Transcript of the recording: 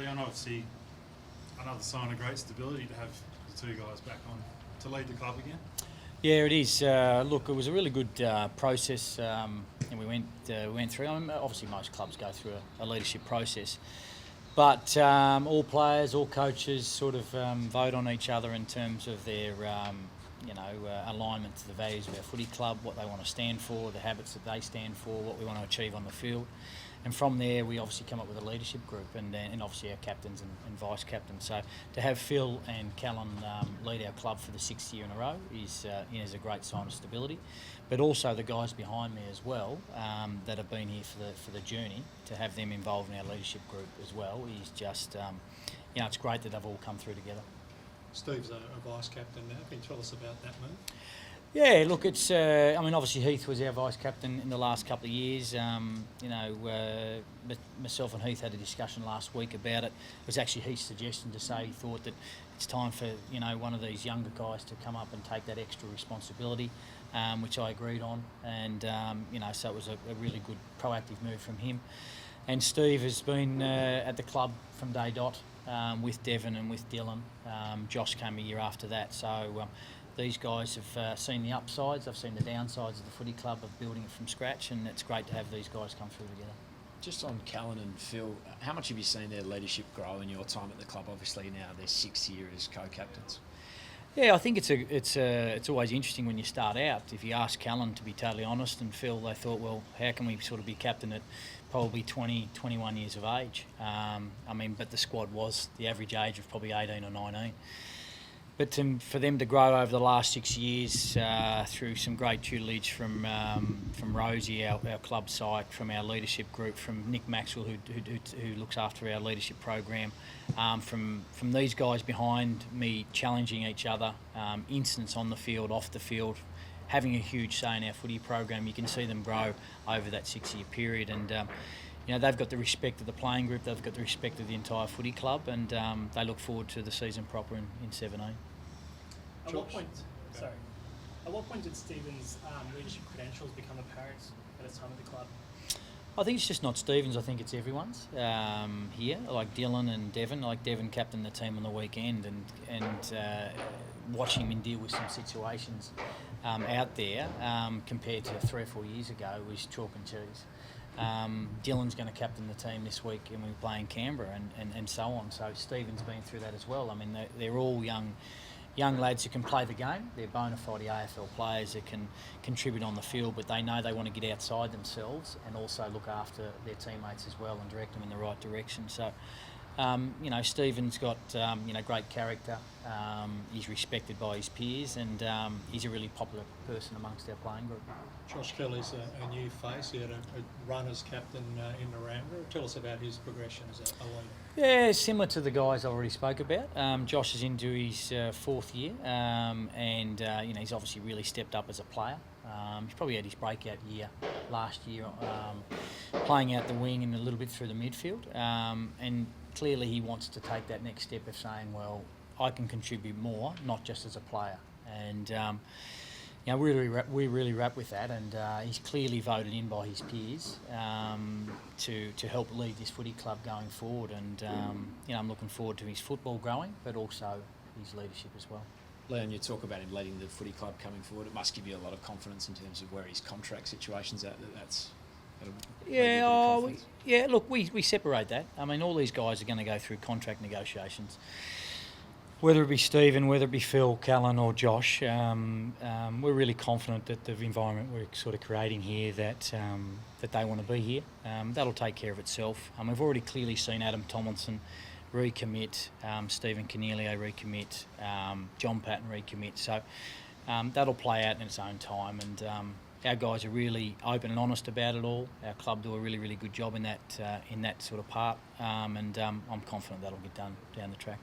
Leon, obviously another sign of great stability to have the two guys back on to lead the club again. Yeah, it is. Look, it was a really good process, and we went through. I mean, obviously, most clubs go through a leadership process, but all players, all coaches, sort of vote on each other in terms of their, alignment to the values of our footy club, what they want to stand for, the habits that they stand for, what we want to achieve on the field. And from there, we obviously come up with a leadership group, and obviously our captains and vice captains. So to have Phil and Callan lead our club for the 6th year in a row is a great sign of stability. But also the guys behind me as well that have been here for the journey, to have them involved in our leadership group as well is just, it's great that they've all come through together. Steve's a vice captain now. Can you tell us about that move? Yeah, look, it's. Obviously Heath was our vice captain in the last couple of years. Myself and Heath had a discussion last week about it. It was actually Heath's suggestion to say he thought that it's time for one of these younger guys to come up and take that extra responsibility, which I agreed on. And so it was a really good proactive move from him. And Steve has been at the club from day dot with Devon and with Dylan. Josh came a year after that, so. These guys have seen the upsides, they've seen the downsides of the footy club of building it from scratch, and it's great to have these guys come through together. Just on Callan and Phil, how much have you seen their leadership grow in your time at the club? Obviously now they're 6th year as co-captains. Yeah, I think it's always interesting when you start out. If you ask Callan, to be totally honest, and Phil, they thought, well, how can we sort of be captain at probably 20, 21 years of age? But the squad was the average age of probably 18 or 19. But for them to grow over the last 6 years through some great tutelage from Rosie, our club psych, from our leadership group, from Nick Maxwell, who looks after our leadership program, from these guys behind me challenging each other, incidents on the field, off the field, having a huge say in our footy program, you can see them grow over that 6-year period. And they've got the respect of the playing group, they've got the respect of the entire footy club, and they look forward to the season proper in 17. At what point did Stephen's leadership credentials become apparent at his time at the club? I think it's just not Stephen's, I think it's everyone's here. Like Dylan and Devon, Devon captained the team on the weekend, and watching him deal with some situations out there compared to 3 or 4 years ago was chalk and cheese. Dylan's going to captain the team this week, and we're playing Canberra and so on. So Stephen's been through that as well. I mean, they're all young lads who can play the game. They're bona fide AFL players that can contribute on the field, but they know they want to get outside themselves and also look after their teammates as well and direct them in the right direction. So, Stephen's got, great character. He's respected by his peers, and he's a really popular person amongst our playing group. Josh Kelly's a new face. He had a run as captain in Narangba. Tell us about his progression as a leader. Yeah, similar to the guys I already spoke about. Josh is into his 4th year, and he's obviously really stepped up as a player. He's probably had his breakout year last year, playing out the wing and a little bit through the midfield. And clearly he wants to take that next step of saying, well, I can contribute more, not just as a player. And we really wrap with that, and he's clearly voted in by his peers to help lead this footy club going forward. And I'm looking forward to his football growing, but also his leadership as well. Leon, you talk about him leading the footy club coming forward. It must give you a lot of confidence in terms of where his contract situation's at. Look, we separate that. I mean, all these guys are going to go through contract negotiations. Whether it be Stephen, whether it be Phil, Callan or Josh, we're really confident that the environment we're sort of creating here, that they want to be here, that'll take care of itself. We've already clearly seen Adam Tomlinson recommit, Stephen Cornelio recommit, John Patton recommit. So that'll play out in its own time, and our guys are really open and honest about it all. Our club do a really, really good job in that sort of part, and I'm confident that'll get done down the track.